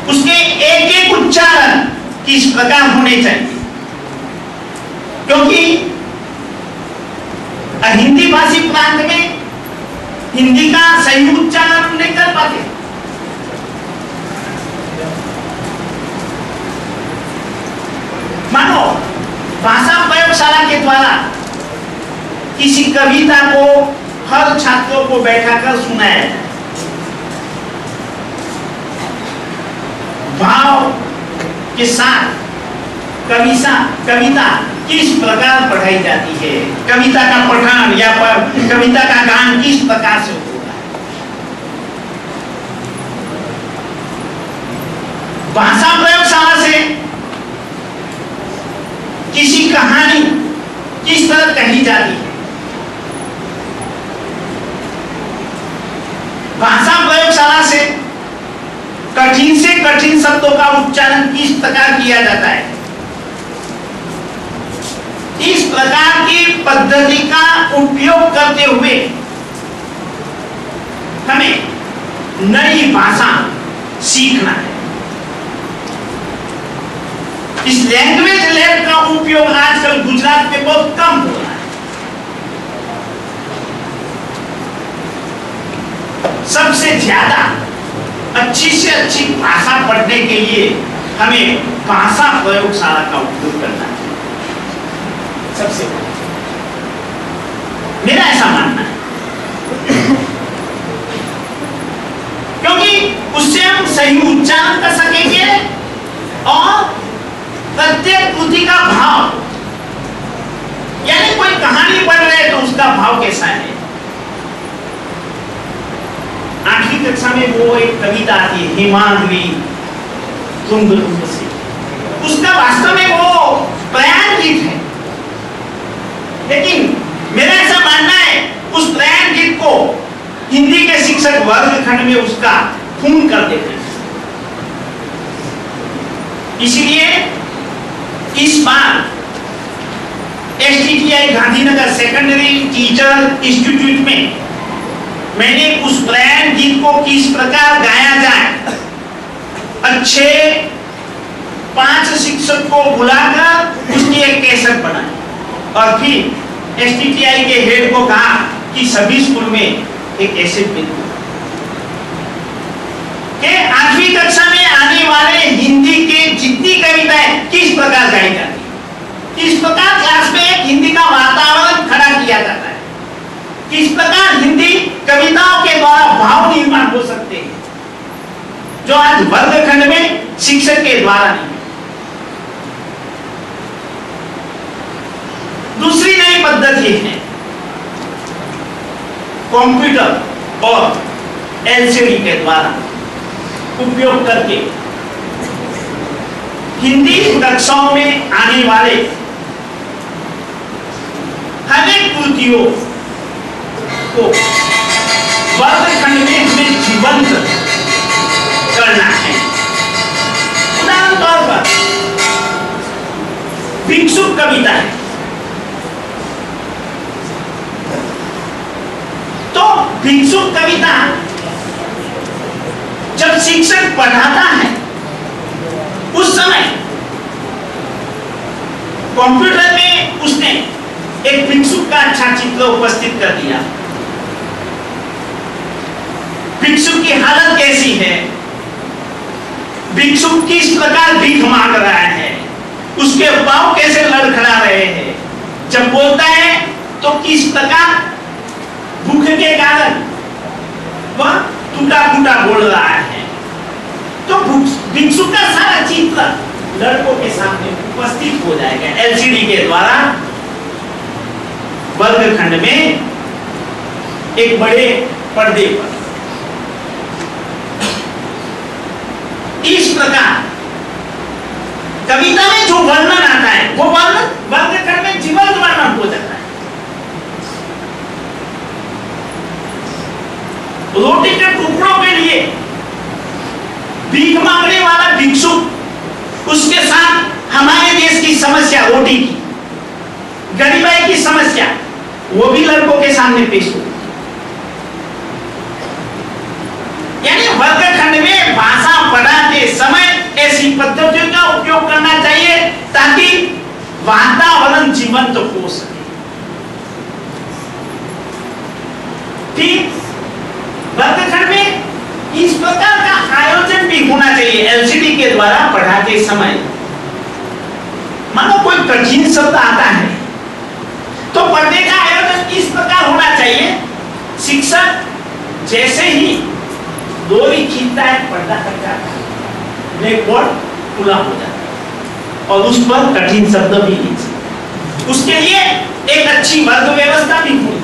उसके एक एक उच्चारण किस प्रकार होने चाहिए, क्योंकि हिंदी भाषी प्रांत में हिंदी का सही उच्चारण नहीं कर पाते। मानो भाषा प्रयोगशाला के द्वारा किसी कविता को हर छात्रों को बैठाकर सुनाया जाए, भाव के साथ कविता किस प्रकार पढ़ाई जाती है, कविता का पठन या कविता का गान किस प्रकार से होता है। भाषा प्रयोगशाला से किसी कहानी किस तरह कही जाती है, भाषा प्रयोगशाला से कठिन शब्दों का उच्चारण किस प्रकार किया जाता है, इस प्रकार की पद्धति का उपयोग करते हुए हमें नई भाषा सीखना है। इस लैंग्वेज लैब का उपयोग आजकल गुजरात में बहुत कम हो रहा है। सबसे ज्यादा अच्छी से अच्छी भाषा पढ़ने के लिए हमें भाषा प्रयोगशाला का उपयोग करना है। सबसे मेरा ऐसा मानना है, क्योंकि उससे हम सही उच्चारण कर सकेंगे और प्रत्येक कृति का भाव, यानी कोई कहानी पढ़ रहे तो उसका भाव कैसा है। 8वीं कक्षा में वो एक कविता आती है हिमाद्री तुंग से, उसका वास्तव में वो प्रयाण गीत है, लेकिन मेरा ऐसा मानना है उस प्रयाण गीत को हिंदी के शिक्षक वर्गखंड में उसका खून कर देते हैं। इसलिए इस बार STTI Gandhinagar secondary teacher institute में मैंने उस प्रयाण गीत को किस प्रकार गाया जाए, अच्छे 5 शिक्षक को बुलाकर उसकी एक कैसेट बनाई और फिर STTI के हेड को कहा कि सभी स्कूल में एक कैसेट भेजो कि 8वीं कक्षा में आने वाले हिंदी के जितनी कविताएं किस प्रकार गाई जाती है, किस प्रकार क्लास में एक हिंदी का वातावरण खड़ा किया जाता है, किस प्रकार हिंदी कविताओं के द्वारा भाव निर्माण हो सकते हैं, जो आज वर्गखंड में शिक्षक के द्वारा नहीं। दूसरी नई पद्धति है कंप्यूटर और LCD के द्वारा उपयोग करके हिंदी कक्षाओं में आने वाले हर एक कृतियों को वर्गखंड में हमें जीवंत करना है। उदाहरण तौर पर भिक्षुक कविता है, तो भिक्षुक कविता जब शिक्षक पढ़ाता है उस समय कंप्यूटर में उसने एक भिक्षुक का अच्छा चित्र उपस्थित कर दिया। भिक्षुक की हालत कैसी है, भिक्षुक किस प्रकार भीख मांग रहा है, उसके पांव कैसे लड़खड़ा रहे हैं, जब बोलता है तो किस प्रकार भूख के कारण वह टूटा-फूटा बोल रहा है। तो भिक्षुक का सारा चित्र लड़कों के सामने उपस्थित हो जाएगा LCD के द्वारा वर्गखंड में एक बड़े पर्दे पर। इस प्रकार कविता में जो वर्णन आता है वो वर्णन वर्गखंड में जीवंत वर्णन हो जाता है। रोटी के टुकड़ों के लिए भीख मांगने वाला भिक्षुक, उसके साथ हमारे देश की समस्या रोटी की, गरीबाई की समस्या, वो भी लड़कों के सामने पेश हो। यानी वर्गखंड में भाषा पढ़ाते समय ऐसी पद्धतियों का उपयोग करना चाहिए ताकि वातावरण जीवंत हो सके। ठीक, वर्गखंड में इस प्रकार का आयोजन भी होना चाहिए एलसीडी के द्वारा पढ़ाते समय। मानो कोई कठिन शब्द आता है तो पढ़ने का आयोजन इस प्रकार होना चाहिए, शिक्षक जैसे ही डोरी खींचता है पर्दा कट जाता है, ब्लैक बोर्ड खुला हो जाता है और उस पर कठिन शब्द भी नहीं। उसके लिए एक अच्छी वर्ग व्यवस्था भी होनी चाहिए।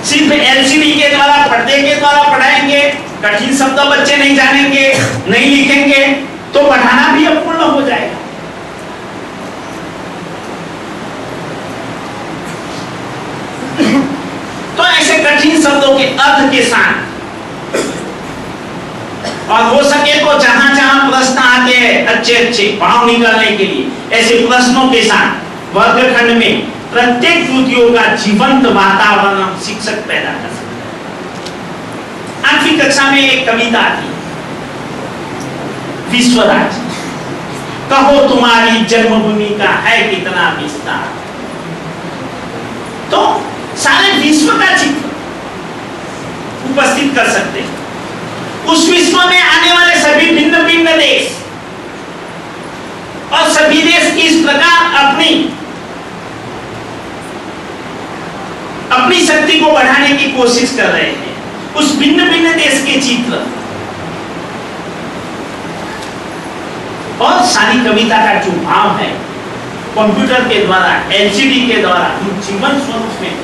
सिर्फ एलसीडी के द्वारा पर्दे के द्वारा पढ़ाएंगे, कठिन शब्द बच्चे नहीं जानेंगे, नहीं लिखेंगे तो पढ़ाना भी अपूर्ण हो जाएगा। तो ऐसे कठिन शब्दों के अर्थ के साथ और हो सके तो जहां जहां प्रश्न आते हैं अच्छे अच्छे भाव निकालने के लिए, ऐसे प्रश्नों के साथ वर्गखंड में प्रत्येक कृतियों का जीवंत वातावरण शिक्षक पैदा कर सकते हैं। 8वीं कक्षा में एक कविता थी, विश्वराज, कहो तुम्हारी जन्मभूमि का है कितना विस्तार। तो सारे विश्व का चित्र उपस्थित कर सकते हैं। उस विश्व में आने वाले सभी भिन्न भिन्न देश और सभी देश किस प्रकार अपनी शक्ति को बढ़ाने की कोशिश कर रहे हैं, उस भिन्न भिन्न देश के चित्र और सारी कविता का जो भाव है कंप्यूटर के द्वारा, एलसीडी के द्वारा हम जीवन स्वरूप में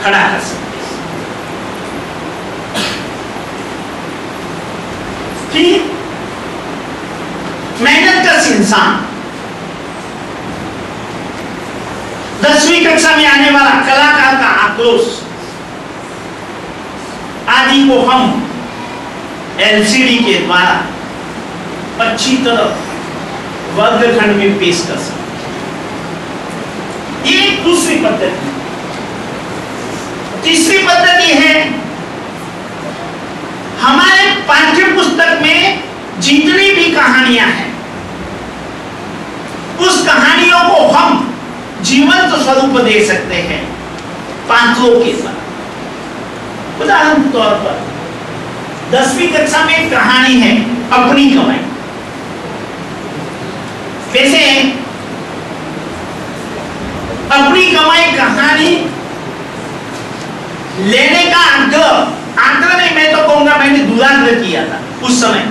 खड़ा कर सकते हैं। फिर मेहनत कश इंसान, 10वीं कक्षा में आने वाला कलाकार का आक्रोश आदि को हम एलसीडी के द्वारा अच्छी तरह वर्गखंड में पेश कर सकते हैं। ये दूसरी पद्धति। तीसरी पद्धति है, हमारे पाठ्य पुस्तक में जितनी भी कहानियां हैं उस कहानियों को हम जीवंत स्वरूप दे सकते हैं पात्रों के साथ। उदाहरण के तौर पर 10वीं कक्षा में एक कहानी है अपनी कमाई। वैसे अपनी कमाई कहानी लेने का आग्रह नहीं, मैं तो कहूंगा मैंने दुराग्रह किया था उस समय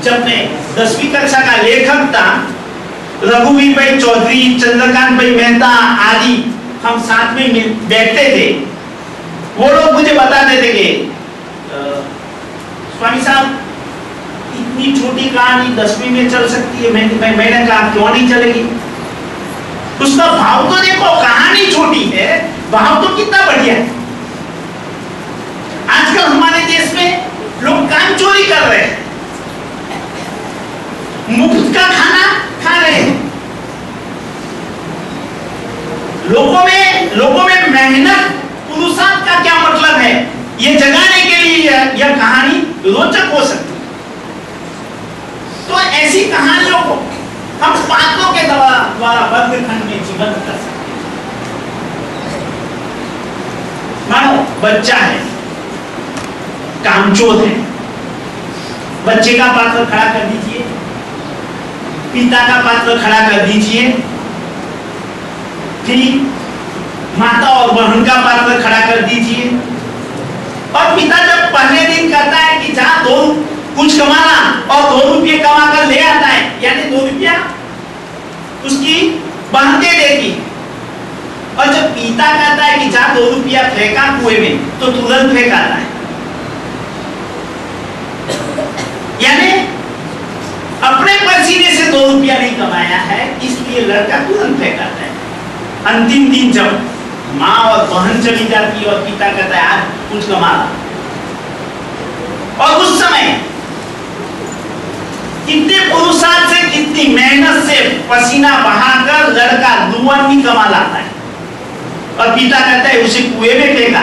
जब मैं 10वीं कक्षा का लेखक था। रघुवीर भाई चौधरी, चंद्रकांत भाई मेहता आदि हम साथ में बैठते थे। वो लोग मुझे बताते थे कि स्वामी साहब इतनी छोटी कहानी 10वीं में चल सकती है। मैंने कहा क्यों नहीं चलेगी, उसका भाव तो देखो, कहानी छोटी है, भाव तो कितना बढ़िया है। आजकल हमारे देश में लोग काम चोरी कर रहे हैं, मुफ्त का खाना खा रहे हैं। लोगों में मेहनत, पुरुषार्थ का क्या मतलब है, ये जगाने के लिए यह कहानी रोचक हो सकती है। तो ऐसी कहानियों को हम पात्रों के द्वारा वर्गखंड में जीवंत कर सकते हैं। मानो बच्चा है, कामचोर है, बच्चे का पात्र खड़ा कर दीजिए, पिता का पात्र खड़ा कर दीजिए, फिर माता और बहन का पात्र खड़ा कर दीजिए। और पिता जब पहले दिन कहता है कि जा कुछ कमाना और 2 रुपये कमा कर ले आता है, यानी 2 रुपया उसकी बहन दे देती है। और जब पिता कहता है कि जा 2 रुपया फेंका कुएं में, तो तुरंत फेंक आता है। यानी अपने पसीने से 2 रुपया नहीं कमाया है, इसलिए लड़का तुरंत फेंक आता है। अंतिम दिन जब माँ और बहन चली जाती है और पिता कहता है आज कुछ कमा, और उस समय कितने पुरुषार्थ से, कितनी मेहनत से पसीना बहाकर लड़का 2 आदमी कमा लाता है और पिता कहता है उसे कुएं में फेंका।